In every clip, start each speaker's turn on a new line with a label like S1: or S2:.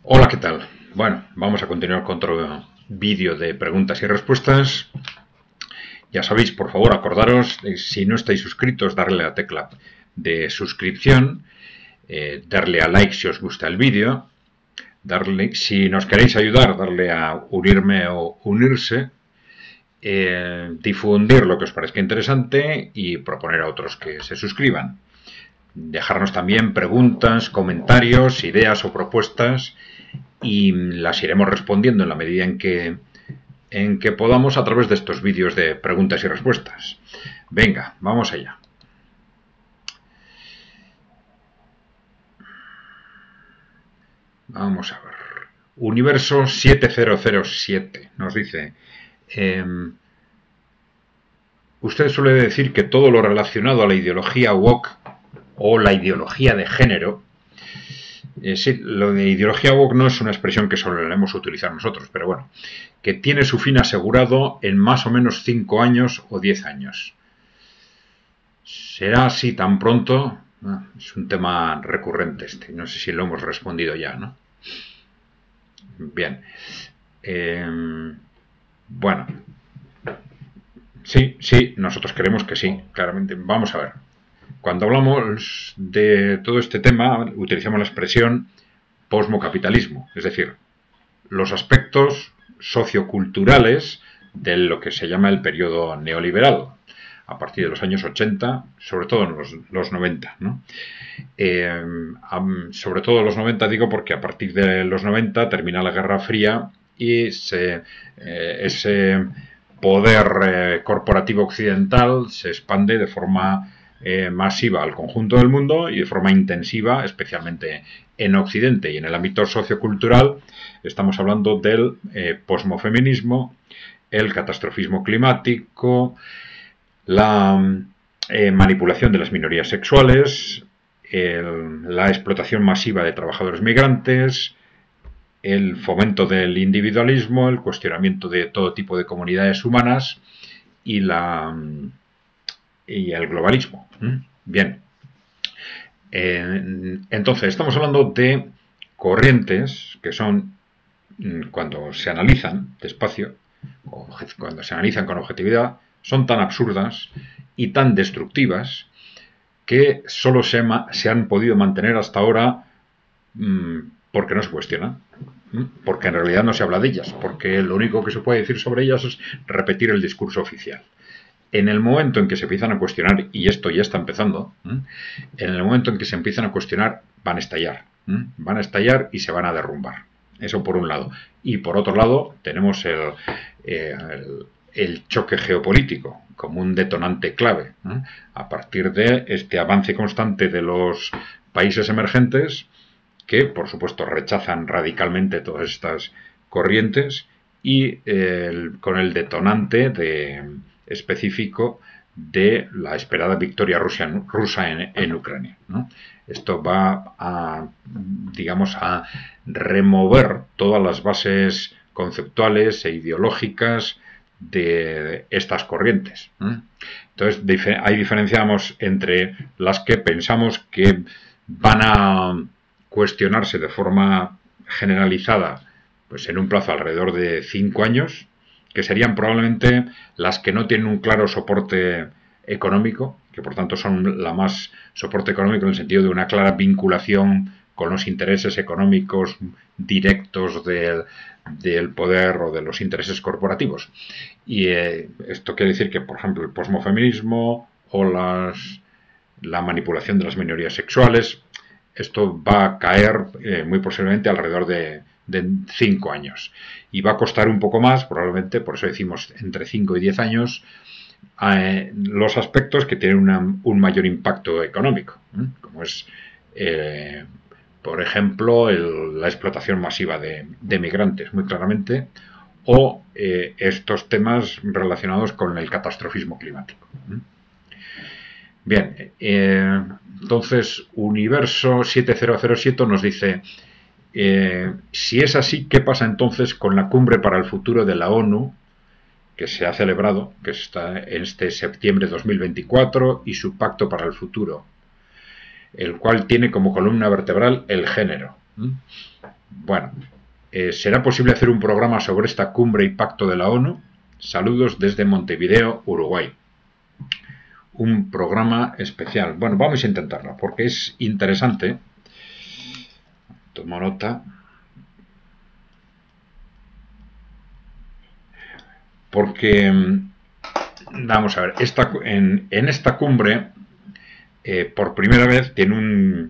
S1: Hola, ¿qué tal? Bueno, vamos a continuar con otro vídeo de preguntas y respuestas. Ya sabéis, por favor, acordaros, si no estáis suscritos, darle a la tecla de suscripción, darle a like si os gusta el vídeo, darle, si nos queréis ayudar, darle a unirme o unirse, difundir lo que os parezca interesante y proponer a otros que se suscriban. Dejarnos también preguntas, comentarios, ideas o propuestas y las iremos respondiendo en la medida en que podamos a través de estos vídeos de preguntas y respuestas. Venga, vamos allá. Vamos a ver. Universo 7007 nos dice: usted suele decir que todo lo relacionado a la ideología woke o la ideología de género. Sí, lo de ideología woke no es una expresión que solemos utilizar nosotros, pero bueno, que tiene su fin asegurado en más o menos 5 años o 10 años. ¿Será así tan pronto? Es un tema recurrente este, no sé si lo hemos respondido ya, ¿no? Bien. Bueno, sí, nosotros creemos que sí, claramente. Vamos a ver. Cuando hablamos de todo este tema, utilizamos la expresión posmocapitalismo, es decir, los aspectos socioculturales de lo que se llama el periodo neoliberal, a partir de los años 80, sobre todo en los 90, ¿no? Sobre todo en los 90 digo porque a partir de los 90 termina la Guerra Fría y ese poder corporativo occidental se expande de forma masiva al conjunto del mundo y de forma intensiva, especialmente en Occidente. Y en el ámbito sociocultural estamos hablando del posmofeminismo, el catastrofismo climático, la manipulación de las minorías sexuales, la explotación masiva de trabajadores migrantes, el fomento del individualismo, el cuestionamiento de todo tipo de comunidades humanas y el globalismo. Bien. Entonces, estamos hablando de corrientes que son, cuando se analizan despacio, cuando se analizan con objetividad, son tan absurdas y tan destructivas que solo se han podido mantener hasta ahora porque no se cuestionan, porque en realidad no se habla de ellas, porque lo único que se puede decir sobre ellas es repetir el discurso oficial. En el momento en que se empiezan a cuestionar, y esto ya está empezando, en el momento en que se empiezan a cuestionar, van a estallar. Van a estallar y se van a derrumbar. Eso por un lado. Y por otro lado, tenemos el choque geopolítico como un detonante clave. A partir de este avance constante de los países emergentes, que por supuesto rechazan radicalmente todas estas corrientes, y con el detonante específico de la esperada victoria rusa en Ucrania, ¿no? Esto va a, digamos, a remover todas las bases conceptuales e ideológicas de estas corrientes. Entonces, ahí diferenciamos entre las que pensamos que van a cuestionarse de forma generalizada, pues en un plazo alrededor de 5 años, que serían probablemente las que no tienen un claro soporte económico, que por tanto son la más soporte económico en el sentido de una clara vinculación con los intereses económicos directos del poder o de los intereses corporativos. Y esto quiere decir que, por ejemplo, el posmofeminismo o la manipulación de las minorías sexuales, esto va a caer muy posiblemente alrededor de 5 años. Y va a costar un poco más, probablemente, por eso decimos entre 5 y 10 años, los aspectos que tienen un mayor impacto económico, como es, por ejemplo, la explotación masiva de migrantes, muy claramente, o estos temas relacionados con el catastrofismo climático. Bien, entonces Universo 7007 nos dice, si es así, ¿qué pasa entonces con la cumbre para el futuro de la ONU que se ha celebrado, que está en este septiembre de 2024, y su pacto para el futuro, el cual tiene como columna vertebral el género? Bueno, ¿será posible hacer un programa sobre esta cumbre y pacto de la ONU? Saludos desde Montevideo, Uruguay. Un programa especial. Bueno, vamos a intentarlo porque es interesante. Tomo nota. Porque, vamos a ver, en esta cumbre, por primera vez,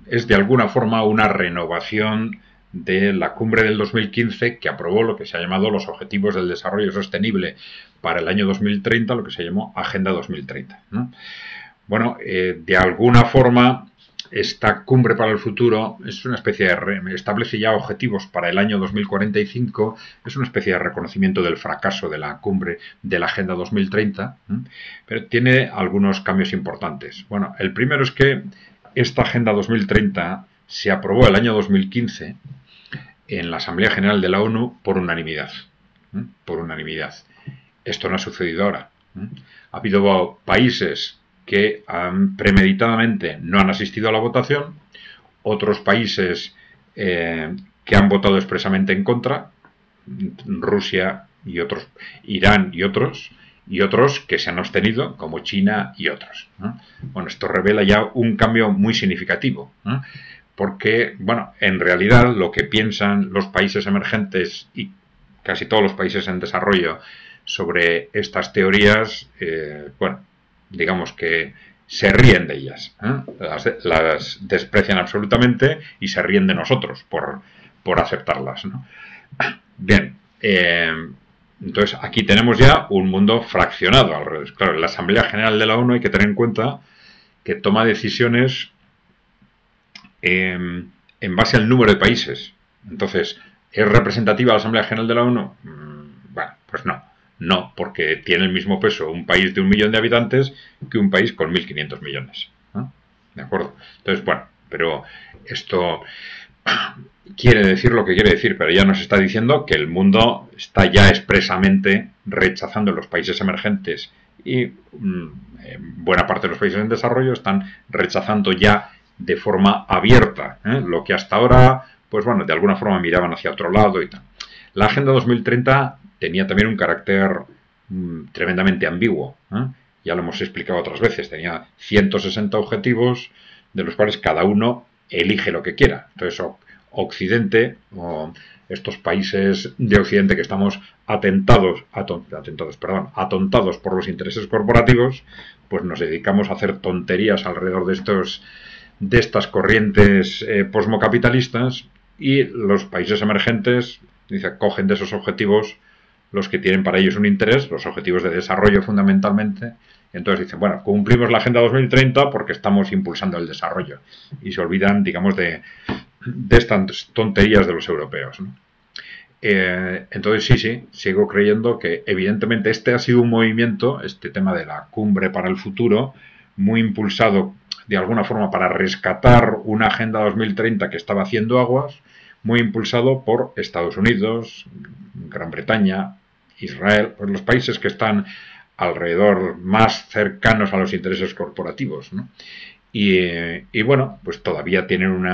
S1: es de alguna forma una renovación de la cumbre del 2015 que aprobó lo que se ha llamado los Objetivos del Desarrollo Sostenible para el año 2030, lo que se llamó Agenda 2030, ¿no? Bueno, de alguna forma, esta cumbre para el futuro es una especie de establece ya objetivos para el año 2045, es una especie de reconocimiento del fracaso de la cumbre de la Agenda 2030, pero tiene algunos cambios importantes. Bueno, el primero es que esta Agenda 2030 se aprobó el año 2015 en la Asamblea General de la ONU por unanimidad. Por unanimidad. Esto no ha sucedido ahora. Ha habido países que premeditadamente no han asistido a la votación, otros países que han votado expresamente en contra, Rusia y otros, Irán y otros que se han abstenido, como China y otros, ¿no? Bueno, esto revela ya un cambio muy significativo, ¿no? Porque, bueno, en realidad lo que piensan los países emergentes y casi todos los países en desarrollo sobre estas teorías, bueno, digamos que se ríen de ellas, las desprecian absolutamente y se ríen de nosotros por aceptarlas, ¿no? Bien, entonces aquí tenemos ya un mundo fraccionado al revés. Claro, la Asamblea General de la ONU hay que tener en cuenta que toma decisiones en base al número de países. Entonces, ¿es representativa la Asamblea General de la ONU? Bueno, pues no. No, porque tiene el mismo peso un país de 1 millón de habitantes que un país con 1.500 millones. ¿No? ¿De acuerdo? Entonces, bueno, pero esto quiere decir lo que quiere decir, pero ya nos está diciendo que el mundo está ya expresamente rechazando los países emergentes y buena parte de los países en desarrollo están rechazando ya de forma abierta, lo que hasta ahora, pues bueno, de alguna forma miraban hacia otro lado y tal. La Agenda 2030 tenía también un carácter tremendamente ambiguo, ya lo hemos explicado otras veces, tenía 160 objetivos, de los cuales cada uno elige lo que quiera. Entonces, Occidente, o estos países de Occidente que estamos atontados por los intereses corporativos, pues nos dedicamos a hacer tonterías alrededor de estas corrientes posmocapitalistas, y los países emergentes cogen de esos objetivos los que tienen para ellos un interés, los objetivos de desarrollo fundamentalmente. Entonces dicen, bueno, cumplimos la Agenda 2030 porque estamos impulsando el desarrollo, y se olvidan, digamos, de estas tonterías de los europeos, ¿no? Entonces sí, sigo creyendo que evidentemente este ha sido un movimiento, este tema de la cumbre para el futuro, muy impulsado de alguna forma para rescatar una Agenda 2030 que estaba haciendo aguas, muy impulsado por Estados Unidos, Gran Bretaña, Israel, pues los países que están alrededor más cercanos a los intereses corporativos, ¿no? Y bueno, pues todavía tienen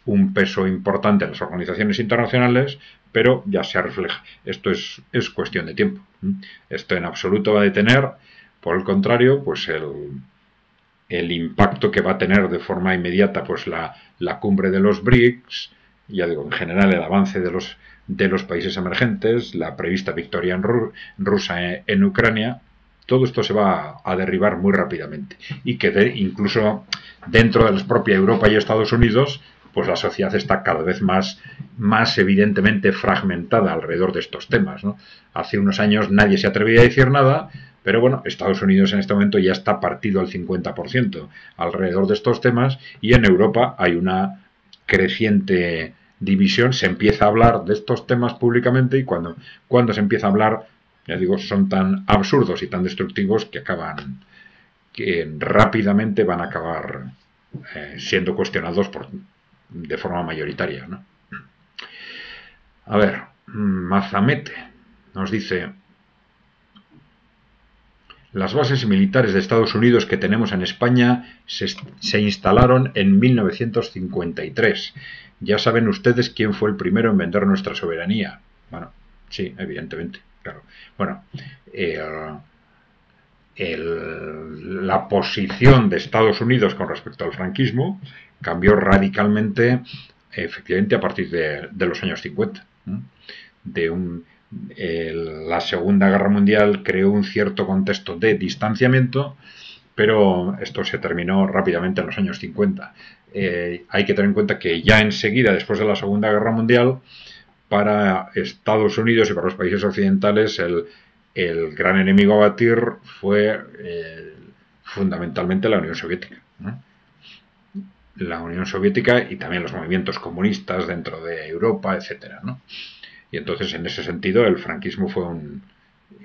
S1: un peso importante en las organizaciones internacionales, pero ya se refleja. Esto es cuestión de tiempo. Esto en absoluto va a detener, por el contrario, pues el impacto que va a tener de forma inmediata pues la cumbre de los BRICS, ya digo, en general el avance de los países emergentes, la prevista victoria rusa en Ucrania. Todo esto se va a derribar muy rápidamente, y que incluso dentro de la propia Europa y Estados Unidos, pues la sociedad está cada vez más evidentemente fragmentada alrededor de estos temas, ¿no? Hace unos años nadie se atrevía a decir nada, pero bueno, Estados Unidos en este momento ya está partido al 50% alrededor de estos temas, y en Europa hay una creciente división. Se empieza a hablar de estos temas públicamente, y cuando se empieza a hablar, ya digo, son tan absurdos y tan destructivos que rápidamente van a acabar siendo cuestionados de forma mayoritaria, ¿no? A ver, Mazamete nos dice: Las bases militares de Estados Unidos que tenemos en España se instalaron en 1953. Ya saben ustedes quién fue el primero en vender nuestra soberanía. Bueno, sí, evidentemente, claro. Bueno, la posición de Estados Unidos con respecto al franquismo cambió radicalmente, efectivamente, a partir de los años 50. La Segunda Guerra Mundial creó un cierto contexto de distanciamiento, pero esto se terminó rápidamente en los años 50. Hay que tener en cuenta que ya enseguida, después de la Segunda Guerra Mundial, para Estados Unidos y para los países occidentales, el gran enemigo a batir fue fundamentalmente la Unión Soviética. La Unión Soviética y también los movimientos comunistas dentro de Europa, etcétera, ¿no? Y entonces, en ese sentido, el franquismo fue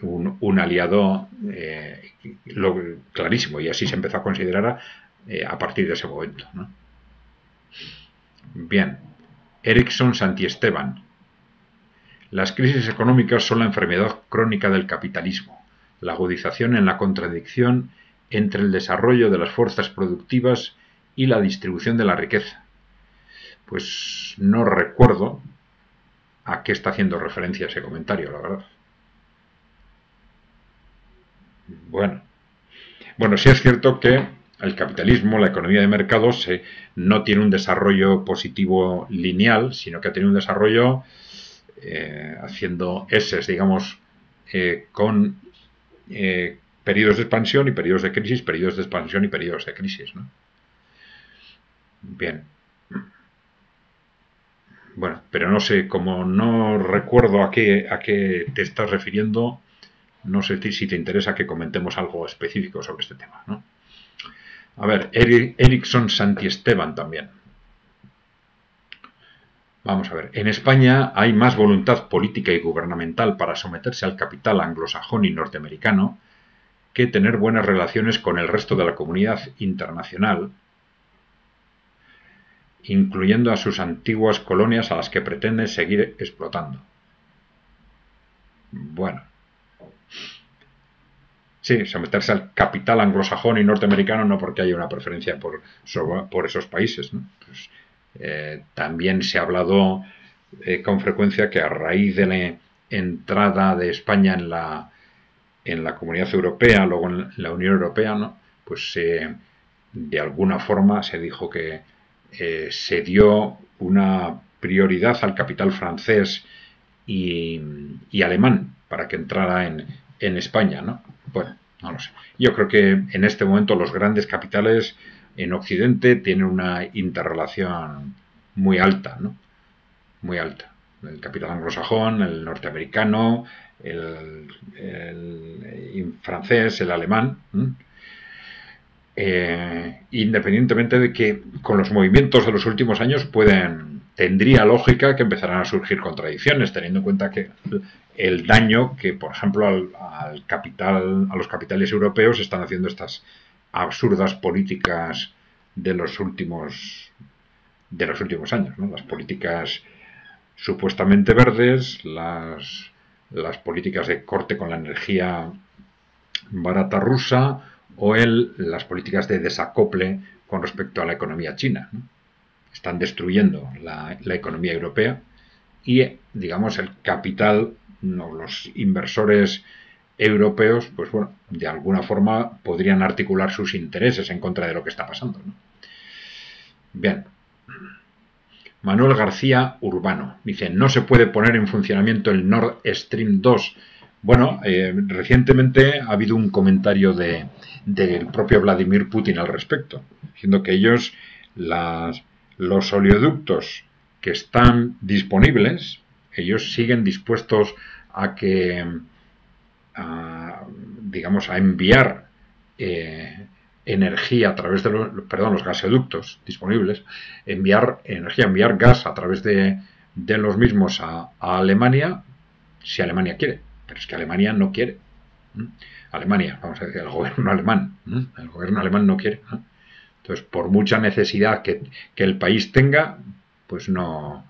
S1: un aliado clarísimo, y así se empezó a considerar a partir de ese momento, ¿no? Bien, Erickson Santiesteban. Las crisis económicas son la enfermedad crónica del capitalismo, la agudización en la contradicción entre el desarrollo de las fuerzas productivas y la distribución de la riqueza. Pues no recuerdo a qué está haciendo referencia ese comentario, la verdad. Bueno, sí es cierto que el capitalismo, la economía de mercado, no tiene un desarrollo positivo lineal, sino que tiene un desarrollo haciendo S, digamos, con periodos de expansión y periodos de crisis, periodos de expansión y periodos de crisis, ¿no? Bien. Bueno, pero no sé, como no recuerdo a qué te estás refiriendo, no sé si te interesa que comentemos algo específico sobre este tema, ¿no? A ver, Erickson Santiesteban también. Vamos a ver, en España hay más voluntad política y gubernamental para someterse al capital anglosajón y norteamericano que tener buenas relaciones con el resto de la comunidad internacional, incluyendo a sus antiguas colonias a las que pretende seguir explotando. Bueno. Sí, someterse al capital anglosajón y norteamericano no porque haya una preferencia por esos países, ¿no? Pues, también se ha hablado con frecuencia que a raíz de la entrada de España en la Comunidad Europea, luego en la Unión Europea, ¿no? Pues de alguna forma se dijo que se dio una prioridad al capital francés y alemán para que entrara en España, ¿no? Bueno, no lo sé. Yo creo que en este momento los grandes capitales en Occidente tienen una interrelación muy alta, ¿no? Muy alta. El capital anglosajón, el norteamericano, el francés, el alemán. Independientemente de que con los movimientos de los últimos años tendría lógica que empezaran a surgir contradicciones, teniendo en cuenta que el daño que, por ejemplo, a los capitales europeos están haciendo estas absurdas políticas de los últimos años, ¿no? Las políticas supuestamente verdes, las políticas de corte con la energía barata rusa o las políticas de desacople con respecto a la economía china, ¿no? Están destruyendo la economía europea y, digamos, el capital, no, los inversores europeos, pues bueno, de alguna forma podrían articular sus intereses en contra de lo que está pasando, ¿no? Bien. Manuel García Urbano dice: no se puede poner en funcionamiento el Nord Stream 2. Bueno, recientemente ha habido un comentario del propio Vladimir Putin al respecto, diciendo que los oleoductos que están disponibles, ellos siguen dispuestos a digamos, a enviar energía a través de los gasoductos disponibles, enviar energía, enviar gas a través de los mismos a Alemania, si Alemania quiere. Pero es que Alemania no quiere. Alemania, vamos a decir, el gobierno alemán. El gobierno alemán no quiere. Entonces, por mucha necesidad que el país tenga, pues no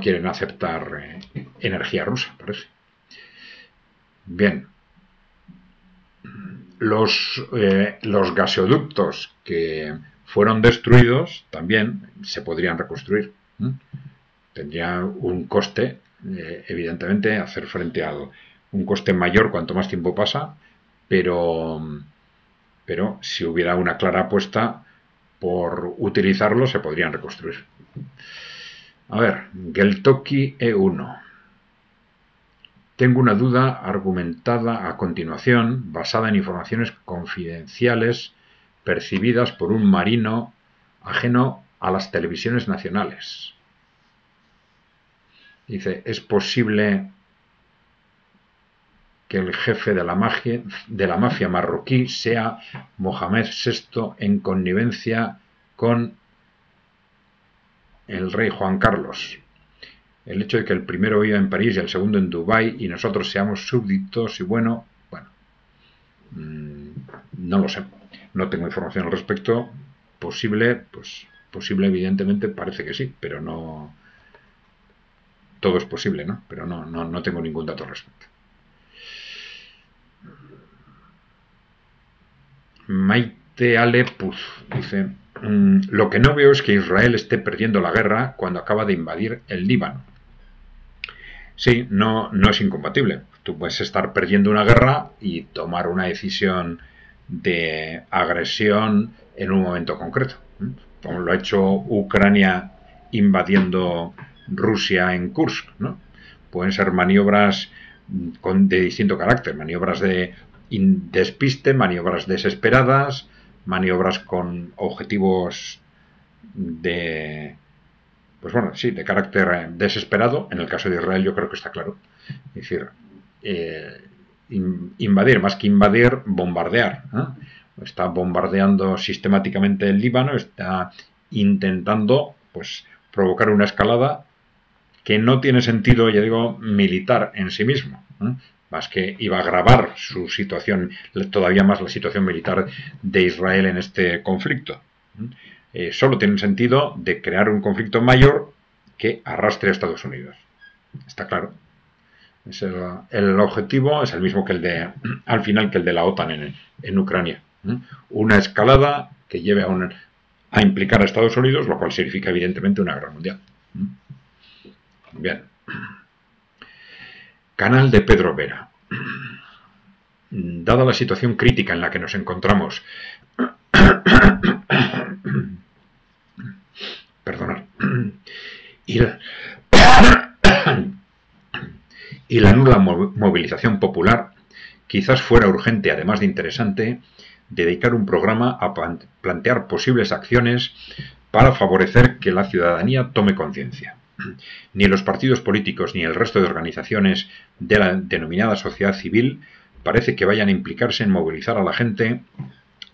S1: quieren aceptar energía rusa, parece. Bien. Los gasoductos que fueron destruidos también se podrían reconstruir. Tendría un coste, evidentemente, hacer frente a un coste mayor cuanto más tiempo pasa, pero si hubiera una clara apuesta por utilizarlo, se podrían reconstruir. A ver, Geltoki E1. Tengo una duda argumentada a continuación, basada en informaciones confidenciales percibidas por un marino ajeno a las televisiones nacionales. Dice, ¿es posible que el jefe de la mafia marroquí sea Mohamed VI en connivencia con el rey Juan Carlos? El hecho de que el primero viva en París y el segundo en Dubái y nosotros seamos súbditos y bueno, no lo sé, no tengo información al respecto. Posible, pues posible evidentemente parece que sí, pero no, todo es posible, ¿no? Pero no tengo ningún dato al respecto. Maite Alepuz dice, lo que no veo es que Israel esté perdiendo la guerra cuando acaba de invadir el Líbano. Sí, no es incompatible. Tú puedes estar perdiendo una guerra y tomar una decisión de agresión en un momento concreto, como lo ha hecho Ucrania invadiendo Rusia en Kursk, ¿no? Pueden ser maniobras de distinto carácter, maniobras de despiste, maniobras desesperadas, maniobras con objetivos de de carácter desesperado. En el caso de Israel yo creo que está claro. Es decir, invadir, más que invadir, bombardear, ¿no? Está bombardeando sistemáticamente el Líbano, está intentando provocar una escalada que no tiene sentido, ya digo, militar en sí mismo, ¿no? Más que iba a agravar su situación, todavía más la situación militar de Israel en este conflicto. Solo tiene sentido de crear un conflicto mayor que arrastre a Estados Unidos. Está claro. El objetivo es el mismo que al final, que el de la OTAN en Ucrania. Una escalada que lleve a implicar a Estados Unidos, lo cual significa evidentemente una guerra mundial. Bien. Canal de Pedro Vera. Dada la situación crítica en la que nos encontramos, perdonad, y la nula movilización popular, quizás fuera urgente, además de interesante, dedicar un programa a plantear posibles acciones para favorecer que la ciudadanía tome conciencia. Ni los partidos políticos ni el resto de organizaciones de la denominada sociedad civil parece que vayan a implicarse en movilizar a la gente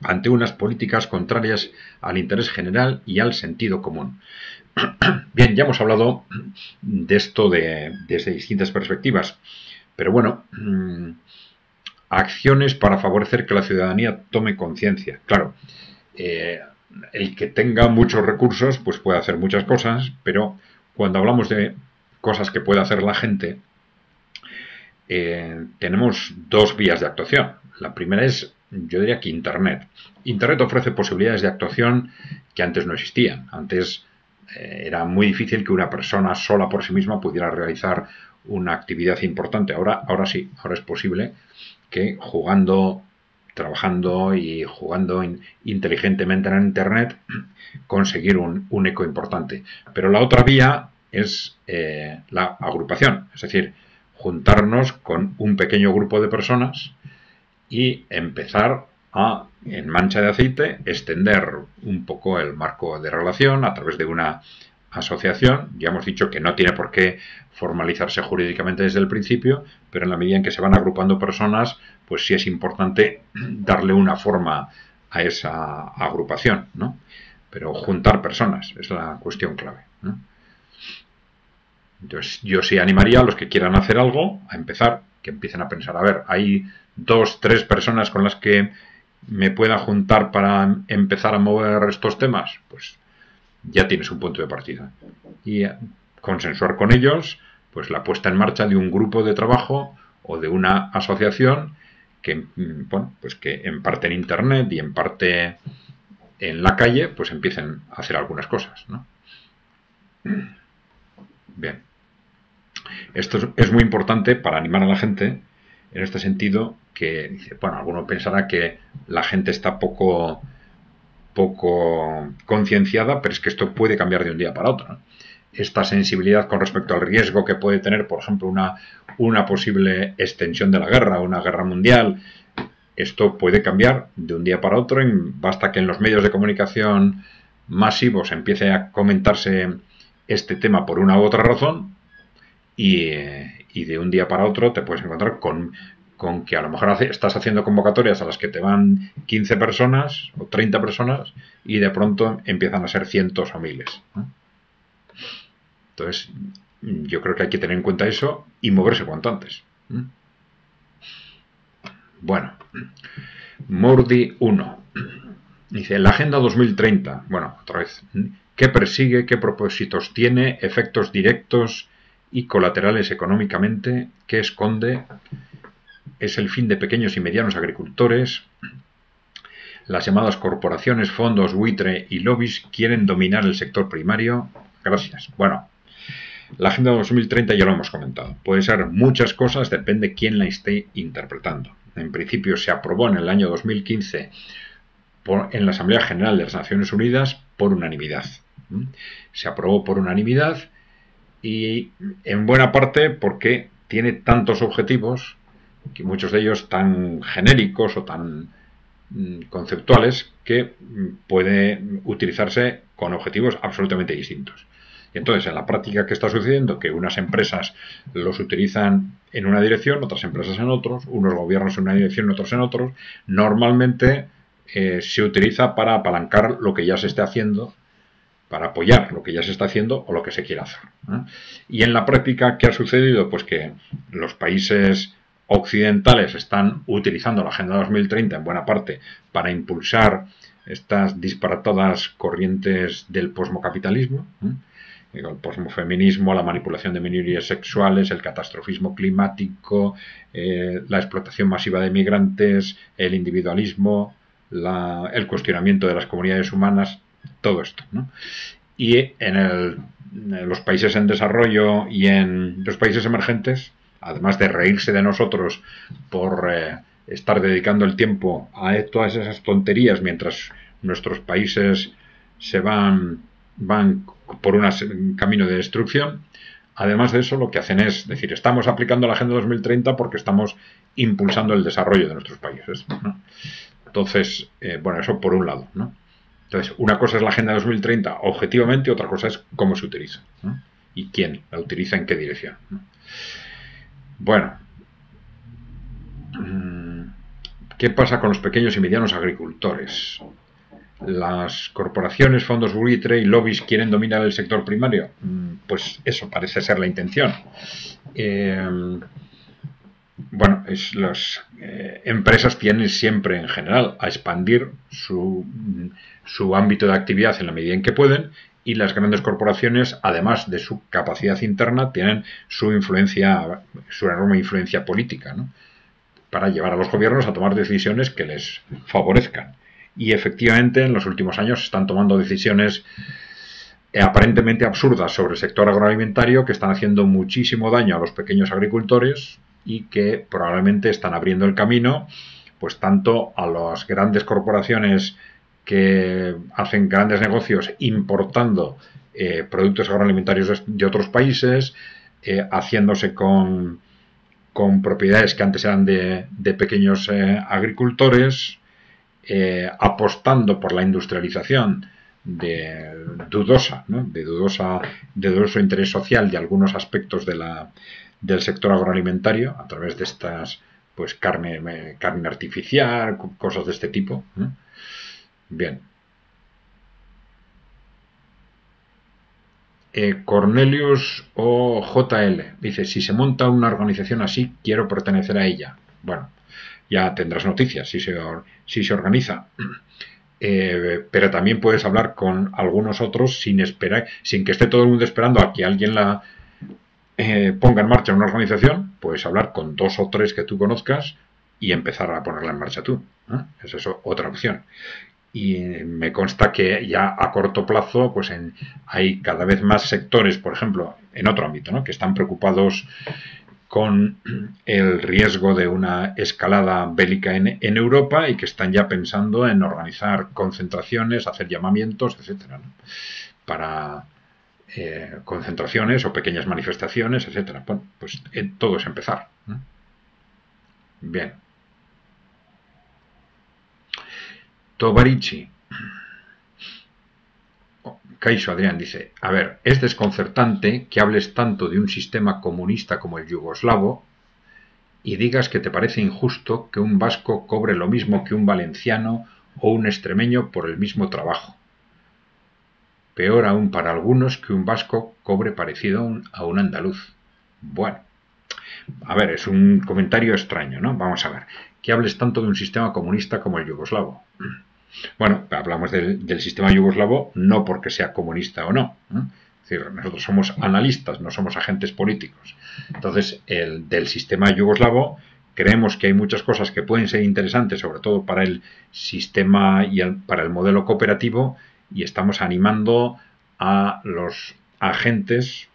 S1: ante unas políticas contrarias al interés general y al sentido común. Bien, ya hemos hablado de esto desde distintas perspectivas, pero bueno, acciones para favorecer que la ciudadanía tome conciencia. Claro, el que tenga muchos recursos pues puede hacer muchas cosas, pero cuando hablamos de cosas que puede hacer la gente, tenemos dos vías de actuación. La primera es, yo diría que Internet. Internet ofrece posibilidades de actuación que antes no existían. Antes era muy difícil que una persona sola por sí misma pudiera realizar una actividad importante. Ahora sí, ahora es posible que jugando, trabajando y jugando inteligentemente en Internet conseguir un eco importante. Pero la otra vía es la agrupación, es decir, juntarnos con un pequeño grupo de personas y empezar a, en mancha de aceite, extender un poco el marco de relación a través de una asociación. Ya hemos dicho que no tiene por qué formalizarse jurídicamente desde el principio, pero en la medida en que se van agrupando personas, pues sí es importante darle una forma a esa agrupación, ¿no? Pero juntar personas es la cuestión clave, ¿no? Entonces, yo sí animaría a los que quieran hacer algo a empezar, que empiecen a pensar, a ver, hay 2, 3 personas con las que me pueda juntar para empezar a mover estos temas, pues ya tienes un punto de partida. Y consensuar con ellos pues la puesta en marcha de un grupo de trabajo o de una asociación que, bueno, pues que en parte en Internet y en parte en la calle, pues empiecen a hacer algunas cosas, ¿no? Bien. Esto es muy importante para animar a la gente en este sentido que, bueno, alguno pensará que la gente está poco concienciada, pero es que esto puede cambiar de un día para otro, ¿no? Esta sensibilidad con respecto al riesgo que puede tener, por ejemplo, una posible extensión de la guerra, una guerra mundial, esto puede cambiar de un día para otro. Basta que en los medios de comunicación masivos empiece a comentarse este tema por una u otra razón y de un día para otro te puedes encontrar con que a lo mejor estás haciendo convocatorias a las que te van 15 personas o 30 personas y de pronto empiezan a ser cientos o miles, ¿no? Entonces, yo creo que hay que tener en cuenta eso y moverse cuanto antes. Bueno, Mordi 1 dice, la Agenda 2030, bueno, otra vez, ¿qué persigue, qué propósitos tiene, efectos directos y colaterales económicamente, qué esconde? Es el fin de pequeños y medianos agricultores. Las llamadas corporaciones, fondos, buitre y lobbies quieren dominar el sector primario. Gracias. Bueno, la Agenda 2030 ya lo hemos comentado. Puede ser muchas cosas, depende quién la esté interpretando. En principio se aprobó en el año 2015 en la Asamblea General de las Naciones Unidas por unanimidad. Se aprobó por unanimidad y en buena parte porque tiene tantos objetivos, que muchos de ellos tan genéricos o tan conceptuales, que puede utilizarse con objetivos absolutamente distintos. Y entonces, en la práctica, ¿qué está sucediendo? Que unas empresas los utilizan en una dirección, otras empresas en otros, unos gobiernos en una dirección, otros en otros. Normalmente se utiliza para apalancar lo que ya se esté haciendo, para apoyar lo que ya se está haciendo o lo que se quiera hacer, ¿eh? Y en la práctica, ¿qué ha sucedido? Pues que los países occidentales están utilizando la Agenda 2030 en buena parte para impulsar estas disparatadas corrientes del posmocapitalismo, el posmofeminismo, la manipulación de minorías sexuales, el catastrofismo climático, la explotación masiva de migrantes, el individualismo, el cuestionamiento de las comunidades humanas, todo esto, ¿no? Y en los países en desarrollo y en los países emergentes, además de reírse de nosotros por estar dedicando el tiempo a todas esas tonterías mientras nuestros países se van por un camino de destrucción, además de eso lo que hacen es decir, estamos aplicando la Agenda 2030 porque estamos impulsando el desarrollo de nuestros países, ¿no? Entonces, bueno, eso por un lado, ¿no? Entonces, una cosa es la Agenda 2030 objetivamente, otra cosa es cómo se utiliza, ¿no? Y quién la utiliza en qué dirección, ¿no? Bueno, ¿qué pasa con los pequeños y medianos agricultores? ¿Las corporaciones, fondos buitre y lobbies quieren dominar el sector primario? Pues eso parece ser la intención. Bueno, las empresas tienden siempre, en general, a expandir su ámbito de actividad en la medida en que pueden, y las grandes corporaciones, además de su capacidad interna, tienen su influencia, su enorme influencia política, ¿no? Para llevar a los gobiernos a tomar decisiones que les favorezcan. Y efectivamente, en los últimos años se están tomando decisiones aparentemente absurdas sobre el sector agroalimentario que están haciendo muchísimo daño a los pequeños agricultores y que probablemente están abriendo el camino, pues tanto a las grandes corporaciones que hacen grandes negocios importando productos agroalimentarios de otros países, haciéndose con propiedades que antes eran de pequeños agricultores, apostando por la industrialización dudoso interés social de algunos aspectos del sector agroalimentario a través de estas, pues carne artificial, cosas de este tipo, ¿no? Bien. Cornelius o JL dice, si se monta una organización así, quiero pertenecer a ella. Bueno, ya tendrás noticias si se organiza. Pero también puedes hablar con algunos otros sin que esté todo el mundo esperando a que alguien la ponga en marcha una organización. Puedes hablar con 2 o 3 que tú conozcas y empezar a ponerla en marcha tú. Esa es otra opción. Y me consta que ya a corto plazo pues hay cada vez más sectores, por ejemplo, en otro ámbito, ¿no?, que están preocupados con el riesgo de una escalada bélica en Europa y que están ya pensando en organizar concentraciones, hacer llamamientos, etcétera, ¿no?, para concentraciones o pequeñas manifestaciones, etcétera. Bueno, pues todo es empezar, ¿no? Bien. Tobarichi. Caixo Adrián dice, a ver, es desconcertante que hables tanto de un sistema comunista como el yugoslavo y digas que te parece injusto que un vasco cobre lo mismo que un valenciano o un extremeño por el mismo trabajo. Peor aún para algunos que un vasco cobre parecido a un andaluz. Bueno, a ver, es un comentario extraño, ¿no? Vamos a ver, que hables tanto de un sistema comunista como el yugoslavo. Bueno, hablamos del sistema yugoslavo no porque sea comunista o no, ¿eh? Es decir, nosotros somos analistas, no somos agentes políticos. Entonces, del sistema yugoslavo creemos que hay muchas cosas que pueden ser interesantes, sobre todo para el sistema y para el modelo cooperativo, y estamos animando a los agentes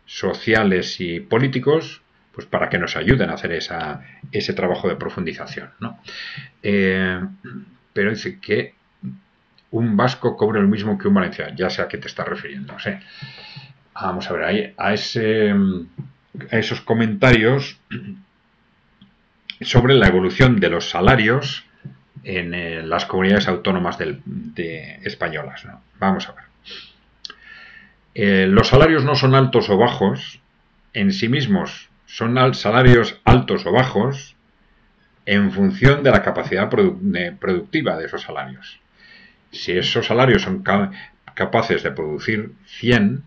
S1: sociales y políticos pues para que nos ayuden a hacer ese trabajo de profundización, ¿no? Pero dice que un vasco cobre lo mismo que un valenciano, ya sé a qué te estás refiriendo, no sé. Vamos a ver, a esos comentarios sobre la evolución de los salarios en las comunidades autónomas españolas, ¿no? Vamos a ver. Los salarios no son altos o bajos en sí mismos, son salarios altos o bajos en función de la capacidad productiva de esos salarios. Si esos salarios son capaces de producir 100,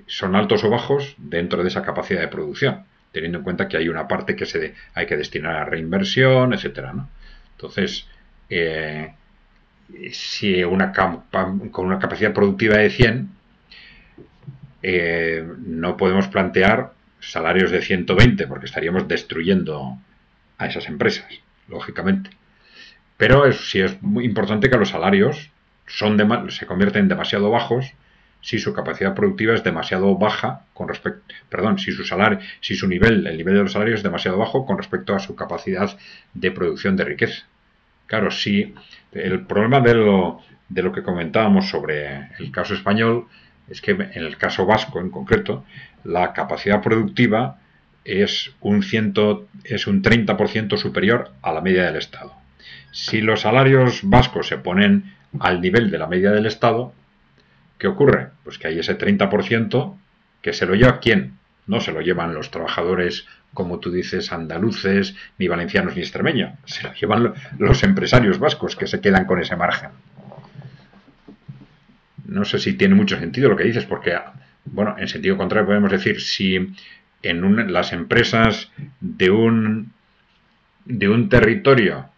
S1: son altos o bajos dentro de esa capacidad de producción, teniendo en cuenta que hay una parte que hay que destinar a reinversión, etcétera, ¿no? Entonces, si con una capacidad productiva de 100, no podemos plantear salarios de 120 porque estaríamos destruyendo a esas empresas, lógicamente. Pero sí es muy importante que los salarios se convierten demasiado bajos si su capacidad productiva es demasiado baja con respecto, si el nivel de los salarios es demasiado bajo con respecto a su capacidad de producción de riqueza. Claro, si el problema de lo que comentábamos sobre el caso español es que en el caso vasco en concreto, la capacidad productiva es un 30% superior a la media del Estado. Si los salarios vascos se ponen al nivel de la media del Estado, ¿qué ocurre? Pues que hay ese 30% que se lo lleva ¿quién? No se lo llevan los trabajadores, como tú dices, andaluces, ni valencianos, ni extremeños. Se lo llevan los empresarios vascos que se quedan con ese margen. No sé si tiene mucho sentido lo que dices, porque, bueno, en sentido contrario podemos decir, si en las empresas de un territorio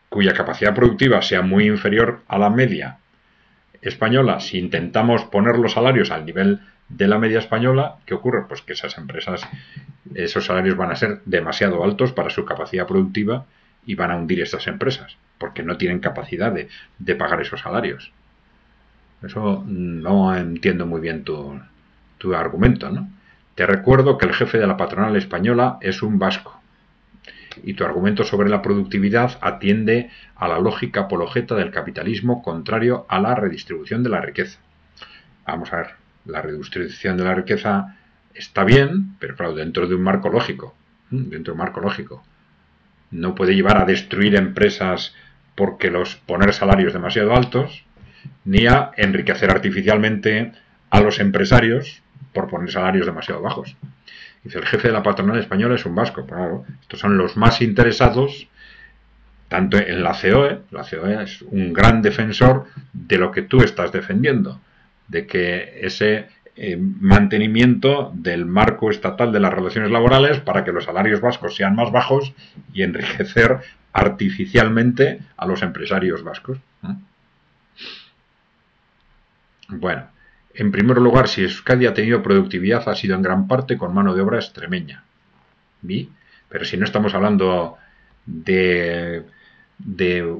S1: cuya capacidad productiva sea muy inferior a la media española, si intentamos poner los salarios al nivel de la media española, ¿qué ocurre? Pues que esas empresas, esos salarios van a ser demasiado altos para su capacidad productiva y van a hundir estas empresas, porque no tienen capacidad de pagar esos salarios. Eso no entiendo muy bien tu argumento, ¿no? Te recuerdo que el jefe de la patronal española es un vasco. Y tu argumento sobre la productividad atiende a la lógica apologeta del capitalismo contrario a la redistribución de la riqueza. Vamos a ver, la redistribución de la riqueza está bien, pero claro, dentro de un marco lógico. Dentro de un marco lógico. No puede llevar a destruir empresas porque poner salarios demasiado altos, ni a enriquecer artificialmente a los empresarios por poner salarios demasiado bajos. Dice, el jefe de la patronal española es un vasco. Claro, estos son los más interesados, tanto en la COE. La COE es un gran defensor de lo que tú estás defendiendo, de que ese mantenimiento del marco estatal de las relaciones laborales para que los salarios vascos sean más bajos y enriquecer artificialmente a los empresarios vascos. Bueno, en primer lugar, si Euskadi ha tenido productividad, ha sido en gran parte con mano de obra extremeña. ¿Vi? Pero si no estamos hablando de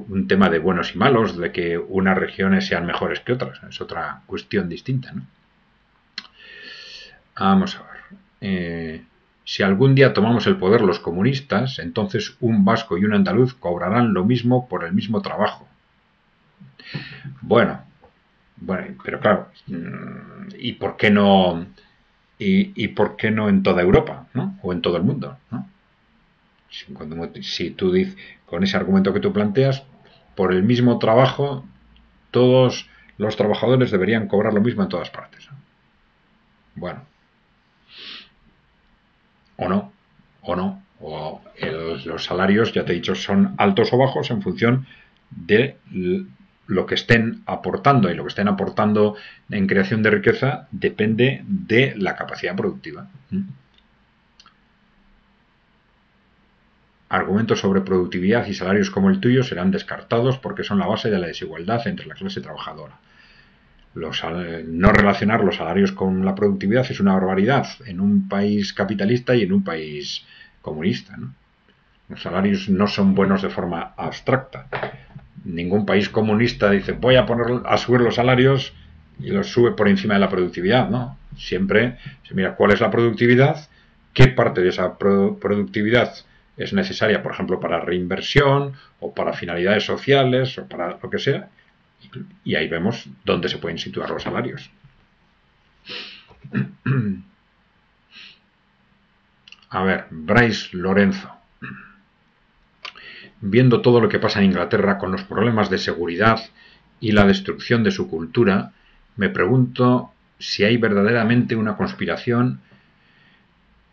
S1: un tema de buenos y malos, de que unas regiones sean mejores que otras, es otra cuestión distinta, ¿no? Vamos a ver. Si algún día tomamos el poder los comunistas, entonces un vasco y un andaluz cobrarán lo mismo por el mismo trabajo. Bueno, pero claro, ¿y por qué no? ¿Y por qué no en toda Europa, ¿no? O en todo el mundo, ¿no? Si tú dices, con ese argumento que tú planteas, por el mismo trabajo, todos los trabajadores deberían cobrar lo mismo en todas partes, ¿no? Bueno, o no, o no, los salarios, ya te he dicho, son altos o bajos en función de lo que estén aportando, y lo que estén aportando en creación de riqueza depende de la capacidad productiva. Argumentos sobre productividad y salarios como el tuyo serán descartados porque son la base de la desigualdad entre la clase trabajadora. No relacionar los salarios con la productividad es una barbaridad en un país capitalista y en un país comunista, ¿no? Los salarios no son buenos de forma abstracta. Ningún país comunista dice voy a subir los salarios y los sube por encima de la productividad, ¿no? Siempre se mira cuál es la productividad, qué parte de esa productividad es necesaria, por ejemplo, para reinversión o para finalidades sociales o para lo que sea, y ahí vemos dónde se pueden situar los salarios. A ver, Bryce Lorenzo. Viendo todo lo que pasa en Inglaterra con los problemas de seguridad y la destrucción de su cultura, me pregunto si hay verdaderamente una conspiración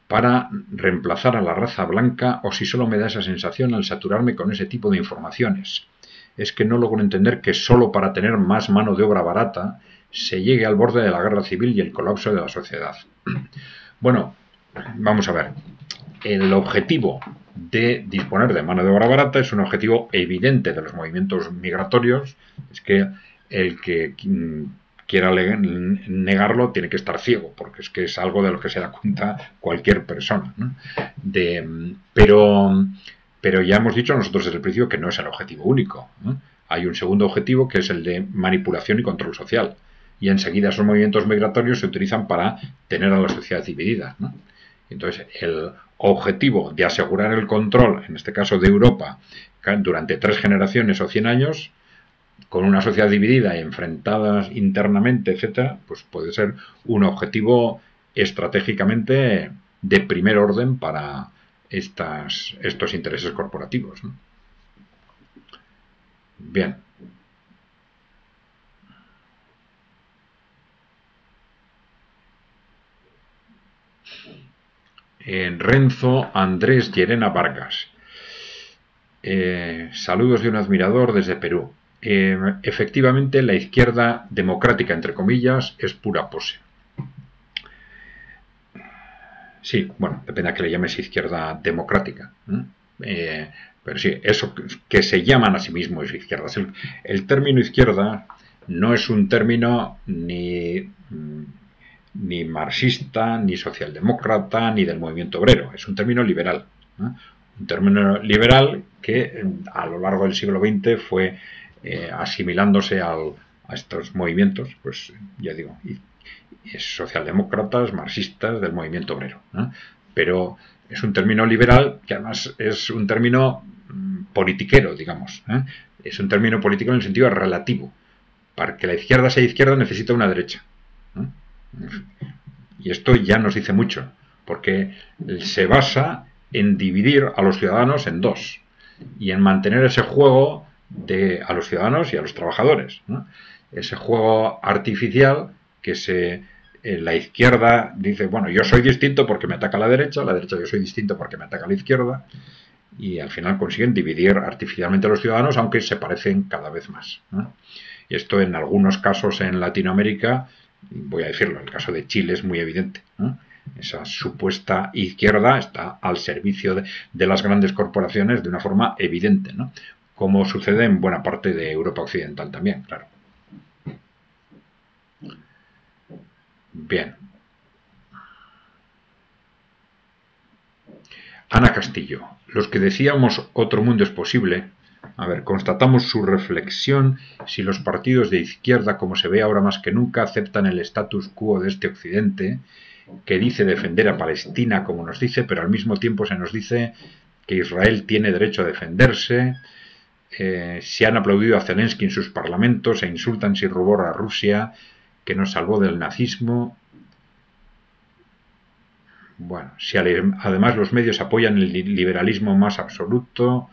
S1: para reemplazar a la raza blanca o si solo me da esa sensación al saturarme con ese tipo de informaciones. Es que no logro entender que solo para tener más mano de obra barata se llegue al borde de la guerra civil y el colapso de la sociedad. Bueno, vamos a ver. El objetivo de disponer de mano de obra barata es un objetivo evidente de los movimientos migratorios. Es que el que quiera negarlo tiene que estar ciego, porque es que es algo de lo que se da cuenta cualquier persona, ¿no? Pero ya hemos dicho nosotros desde el principio que no es el objetivo único, ¿no? Hay un segundo objetivo que es el de manipulación y control social. Y enseguida esos movimientos migratorios se utilizan para tener a la sociedad dividida, ¿no? Entonces, el objetivo de asegurar el control, en este caso de Europa, durante 3 generaciones o 100 años, con una sociedad dividida y enfrentadas internamente, etcétera, pues puede ser un objetivo estratégicamente de primer orden para estos intereses corporativos, ¿no? Bien. Renzo Andrés Llerena Vargas. Saludos de un admirador desde Perú. Efectivamente, la izquierda democrática, entre comillas, es pura pose. Sí, bueno, depende a que le llames izquierda democrática. Pero sí, eso que se llaman a sí mismos izquierdas. El término izquierda no es un término ni marxista, ni socialdemócrata, ni del movimiento obrero. Es un término liberal. Un término liberal que a lo largo del siglo XX fue asimilándose a estos movimientos, pues ya digo, socialdemócratas, marxistas del movimiento obrero, ¿no? Pero es un término liberal que además es un término politiquero, digamos, ¿eh? Es un término político en el sentido relativo. Para que la izquierda sea izquierda necesita una derecha, ¿no? Y esto ya nos dice mucho, porque se basa en dividir a los ciudadanos en dos y en mantener ese juego a los ciudadanos y a los trabajadores, ¿no? Ese juego artificial que la izquierda dice, bueno, yo soy distinto porque me ataca la derecha yo soy distinto porque me ataca la izquierda, y al final consiguen dividir artificialmente a los ciudadanos, aunque se parecen cada vez más, ¿no? Y esto en algunos casos en Latinoamérica, voy a decirlo, el caso de Chile es muy evidente, ¿no? Esa supuesta izquierda está al servicio de las grandes corporaciones de una forma evidente, ¿no? Como sucede en buena parte de Europa Occidental también, claro. Bien. Ana Castillo. Los que decíamos otro mundo es posible. A ver, constatamos su reflexión si los partidos de izquierda, como se ve ahora más que nunca, aceptan el status quo de este Occidente, que dice defender a Palestina, como nos dice, pero al mismo tiempo se nos dice que Israel tiene derecho a defenderse. Si han aplaudido a Zelensky en sus parlamentos e insultan sin rubor a Rusia, que nos salvó del nazismo. Bueno, si además los medios apoyan el liberalismo más absoluto.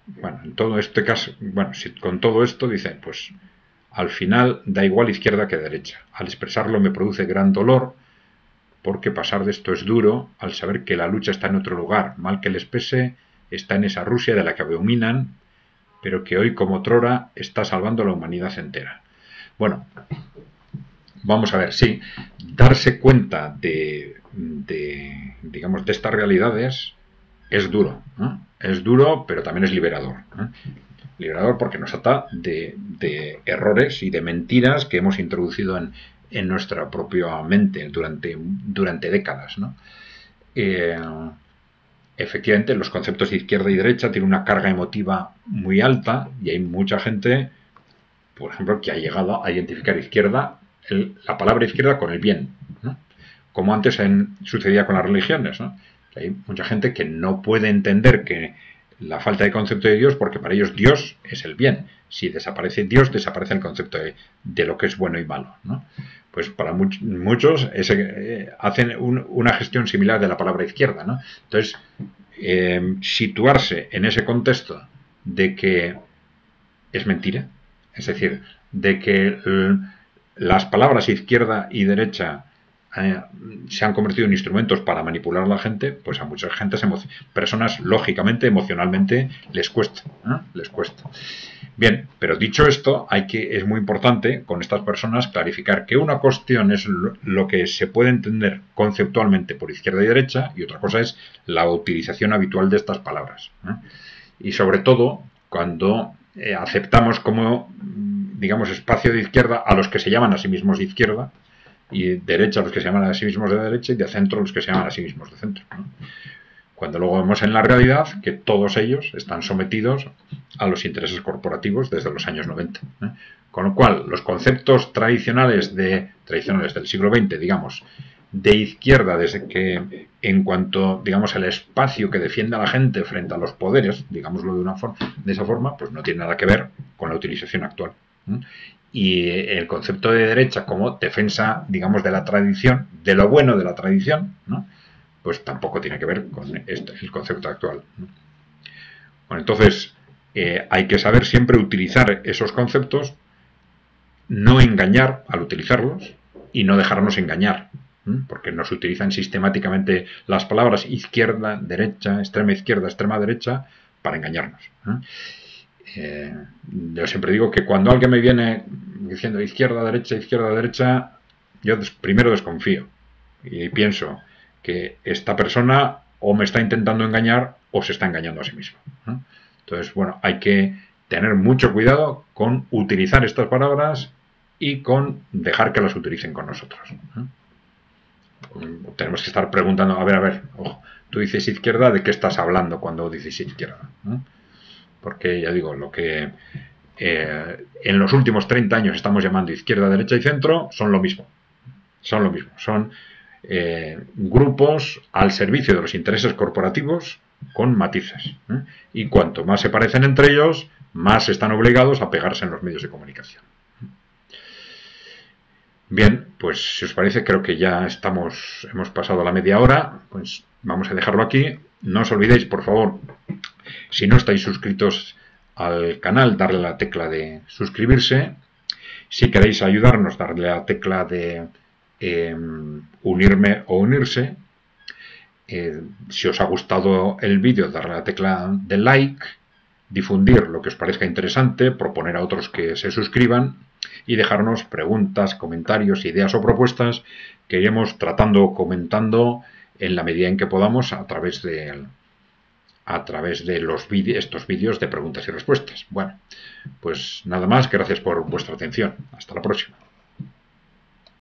S1: Bueno, en todo este caso, bueno, si con todo esto dice, pues al final da igual izquierda que derecha. Al expresarlo me produce gran dolor, porque pasar de esto es duro, al saber que la lucha está en otro lugar. Mal que les pese, está en esa Rusia de la que abominan, pero que hoy como otrora está salvando a la humanidad entera. Bueno, vamos a ver, sí, darse cuenta digamos, de estas realidades es duro, ¿no? Es duro, pero también es liberador, ¿no? Liberador porque nos ata de errores y de mentiras que hemos introducido en nuestra propia mente durante décadas, ¿no? Efectivamente, los conceptos de izquierda y derecha tienen una carga emotiva muy alta y hay mucha gente, por ejemplo, que ha llegado a identificar la palabra izquierda con el bien, ¿no? Como antes sucedía con las religiones, ¿no? Hay mucha gente que no puede entender que la falta de concepto de Dios, porque para ellos Dios es el bien. Si desaparece Dios, desaparece el concepto de lo que es bueno y malo, ¿no? Pues para muchos hacen una gestión similar de la palabra izquierda, ¿no? Entonces, situarse en ese contexto de que es mentira, es decir, de que las palabras izquierda y derecha se han convertido en instrumentos para manipular a la gente, pues a mucha gente, personas lógicamente, emocionalmente, les cuesta, ¿eh? Les cuesta. Bien, pero dicho esto, es muy importante con estas personas clarificar que una cuestión es lo que se puede entender conceptualmente por izquierda y derecha, y otra cosa es la utilización habitual de estas palabras, ¿eh? Y sobre todo cuando aceptamos como, digamos, espacio de izquierda a los que se llaman a sí mismos de izquierda, y derecha a los que se llaman a sí mismos de derecha, y de centro a los que se llaman a sí mismos de centro, ¿no? Cuando luego vemos en la realidad que todos ellos están sometidos a los intereses corporativos desde los años 90, ¿eh? Con lo cual, los conceptos tradicionales del siglo XX, digamos, de izquierda, desde que en cuanto, digamos, el espacio que defiende a la gente frente a los poderes, digámoslo de esa forma, pues no tiene nada que ver con la utilización actual, ¿eh? Y el concepto de derecha como defensa, digamos, de la tradición, de lo bueno de la tradición, ¿no? Pues tampoco tiene que ver con el concepto actual, ¿no? Bueno, entonces hay que saber siempre utilizar esos conceptos, no engañar al utilizarlos y no dejarnos engañar, ¿no? Porque nos utilizan sistemáticamente las palabras izquierda, derecha, extrema derecha para engañarnos, ¿no? Yo siempre digo que cuando alguien me viene diciendo izquierda, derecha, yo primero desconfío y pienso que esta persona o me está intentando engañar o se está engañando a sí mismo, ¿no? Entonces, bueno, hay que tener mucho cuidado con utilizar estas palabras y con dejar que las utilicen con nosotros, ¿no? Tenemos que estar preguntando, a ver, ojo, tú dices izquierda, ¿de qué estás hablando cuando dices izquierda, ¿no? Porque ya digo, lo que en los últimos 30 años estamos llamando izquierda, derecha y centro son lo mismo. Son grupos al servicio de los intereses corporativos con matices, ¿eh? Y cuanto más se parecen entre ellos, más están obligados a pegarse en los medios de comunicación. Bien, pues si os parece, creo que ya hemos pasado la media hora, pues vamos a dejarlo aquí. No os olvidéis, por favor, si no estáis suscritos al canal, darle a la tecla de suscribirse. Si queréis ayudarnos, darle a la tecla de unirme o unirse. Si os ha gustado el vídeo, darle a la tecla de like, difundir lo que os parezca interesante, proponer a otros que se suscriban y dejarnos preguntas, comentarios, ideas o propuestas que iremos tratando o comentando en la medida en que podamos a través de estos vídeos de preguntas y respuestas. Bueno, pues nada más, gracias por vuestra atención. Hasta la próxima.